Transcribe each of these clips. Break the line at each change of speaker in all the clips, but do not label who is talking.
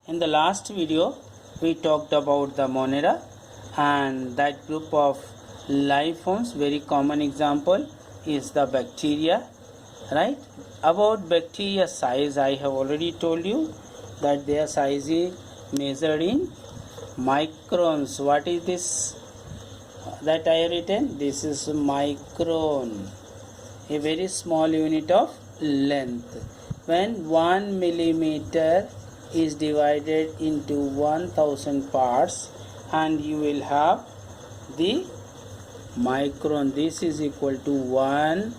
In the last video, we talked about the Monera and that group of life forms. Very common example is the bacteria, right? About bacteria size, I have already told you that their size is measured in microns. What is this that I have written? This is micron, a very small unit of length. When 1 millimeter is divided into 1000 parts, and you will have the micron. This is equal to 1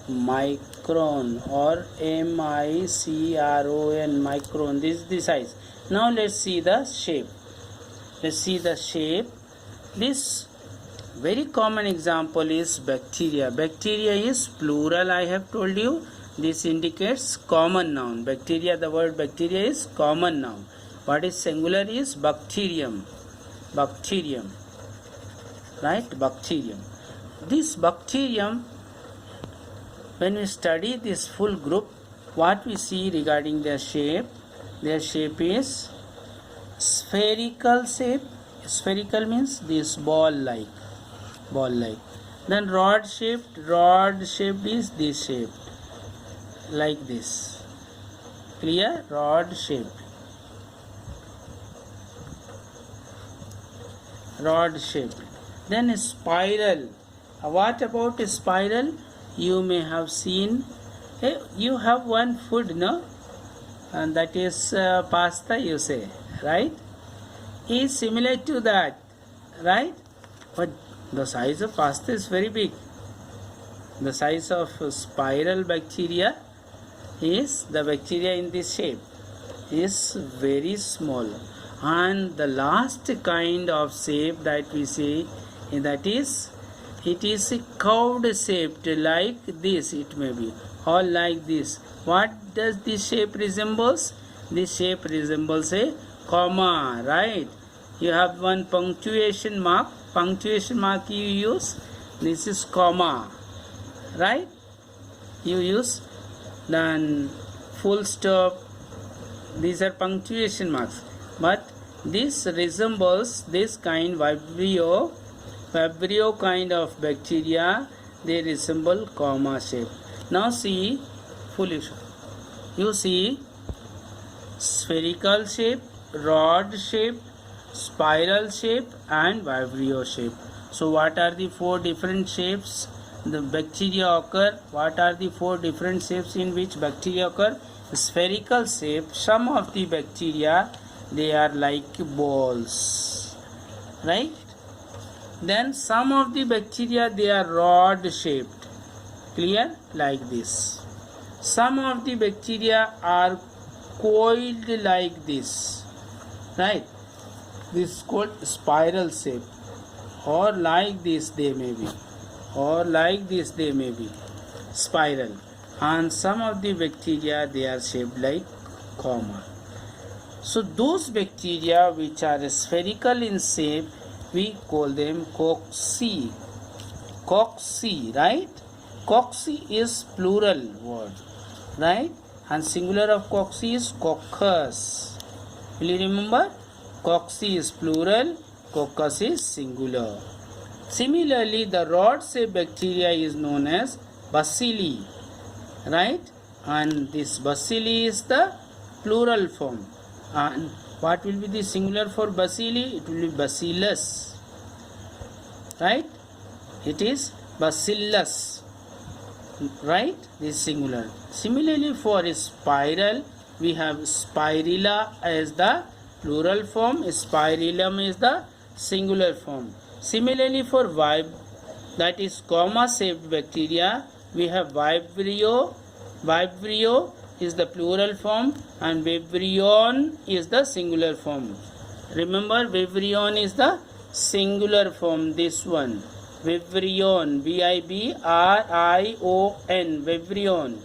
micron or micron, micron. This is the size. Now let's see the shape. This very common example is bacteria. Bacteria is plural, I have told you. This indicates common noun. Bacteria, the word bacteria is common noun. What is singular is bacterium. Bacterium. Right? Bacterium. This bacterium, when we study this full group, what we see regarding their shape is spherical shape. Spherical means this ball-like. Then rod shaped is this shape. Like this. Clear? Rod shaped. Then spiral. What about spiral? You may have seen, you have one food, no? And that is pasta, you say, right? Is similar to that, right? But the size of pasta is very big. The size of spiral bacteria is, the bacteria in this shape is very small. And the last kind of shape that we see, that is, it is a curved shaped like this, it may be, or like this. What does this shape resembles? This shape resembles a comma, right? You have one punctuation mark you use. This is comma, right? You use. Then full stop, these are punctuation marks, but this resembles this kind Vibrio kind of bacteria. They resemble comma shape. Now see, you see spherical shape, rod shape, spiral shape and Vibrio shape. So what are the four different shapes the bacteria occur? What are the four different shapes in which bacteria occur? Spherical shape. Some of the bacteria, they are like balls, right? Then some of the bacteria, they are rod shaped. Clear? Like this. Some of the bacteria are coiled like this, right? This is called spiral shape, or like this they may be, spiral. And some of the bacteria, they are shaped like comma. So those bacteria which are spherical in shape, we call them cocci, right? Cocci is plural word, right? And singular of cocci is coccus. Will you remember? Cocci is plural, coccus is singular. Similarly, the rod-shaped bacteria is known as bacilli, right? And this bacilli is the plural form. And what will be the singular for bacilli? It will be bacillus, right? It is bacillus, right? This is singular. Similarly, for spiral, we have spirilla as the plural form, spirillum is the singular form. Similarly, for that is comma shaped bacteria, we have Vibrio. Vibrio is the plural form and Vibrion is the singular form. Remember, Vibrion is the singular form, this one. Vibrion, Vibrion, Vibrion.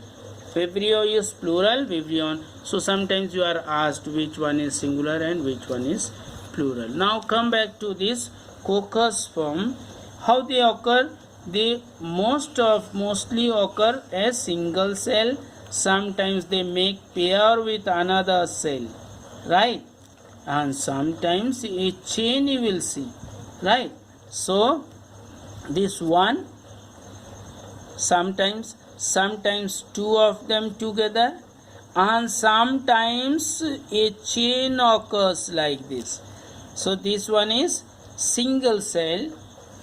Vibrio is plural, Vibrion. So sometimes you are asked which one is singular and which one is plural. Now come back to this coccus form. How they occur? They mostly occur as single cell. Sometimes they make pair with another cell, right? and sometimes a chain you will see, right? So this one, sometimes two of them together, and sometimes a chain occurs like this. So this one is single cell,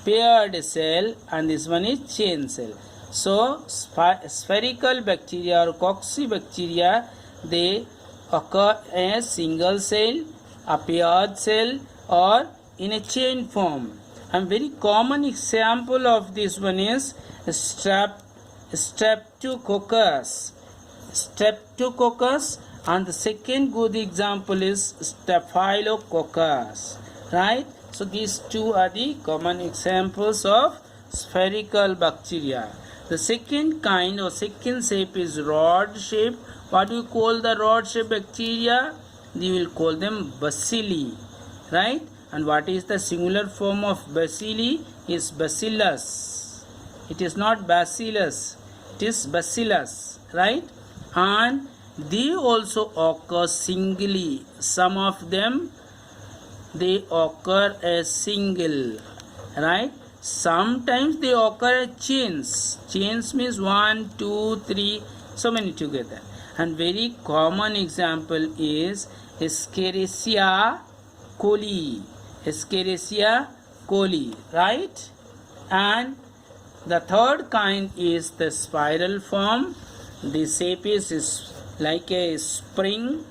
paired cell, and this one is chain cell. So spherical bacteria or coccibacteria, they occur as single cell, a paired cell, or in a chain form. And very common example of this one is Streptococcus. Streptococcus, and the second good example is Staphylococcus, right? So these two are the common examples of spherical bacteria. The second kind or second shape is rod shape. What do you call the rod shape bacteria? You will call them bacilli, right? And what is the singular form of bacilli? Is bacillus. It is not bacillus, it is bacillus, right? And they also occur singly. Some of them, they occur as single, right? Sometimes they occur as chains. Chains means 1, 2, 3, so many together. And very common example is Escherichia coli. Escherichia coli, right? And the third kind is the spiral form. The shape is like a spring,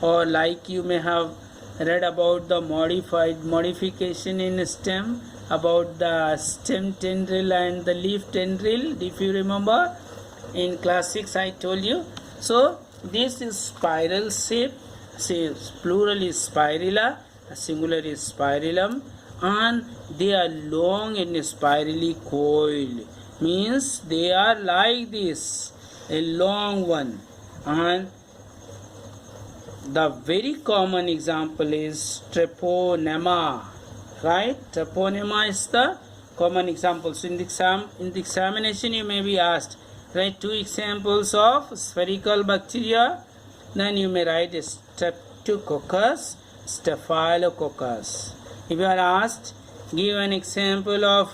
or like you may have read about the modification in stem, about the stem tendril and the leaf tendril, if you remember in class 6 I told you. So this is spiral shape, say plural is spirilla, singular is spirillum, and they are long and spirally coiled, means they are like this, a long one. And the very common example is Treponema, right? Treponema is the common example. So in the examination you may be asked, write two examples of spherical bacteria, then you may write Streptococcus, Staphylococcus. If you are asked, give an example of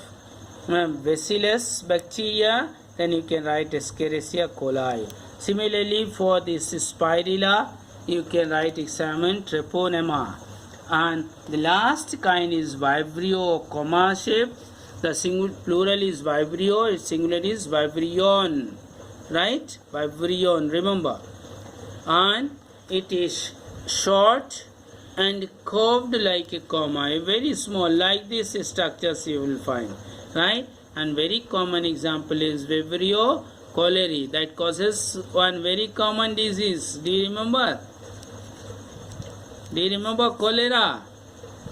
bacillus bacteria, then you can write Escherichia coli. Similarly, for this spirilla, you can write examine Treponema. And the last kind is Vibrio, comma shape. The plural is Vibrio, its singular is Vibrion, right? Vibrion, remember. And it is short and curved like a comma, very small, like this structures you will find, right? And very common example is Vibrio cholerae, that causes one very common disease. Do you remember? Do you remember cholera?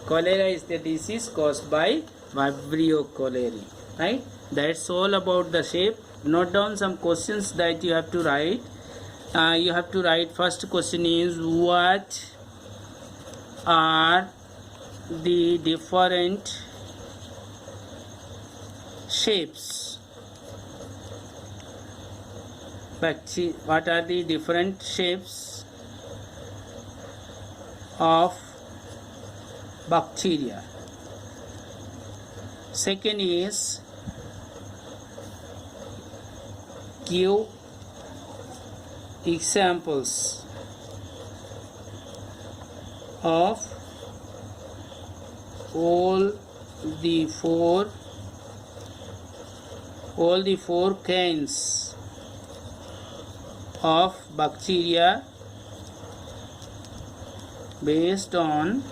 Cholera is the disease caused by Vibrio cholerae, right? That's all about the shape. Note down some questions that you have to write. First question is, what are the different shapes? What are the different shapes of bacteria? Second is, give examples of all the four kinds of bacteria based on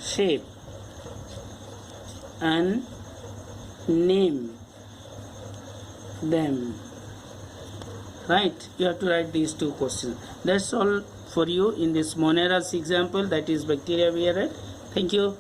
shape, and name them, right? You have to write these two questions. That's all for you in this Monera's example, that is bacteria we read. Thank you.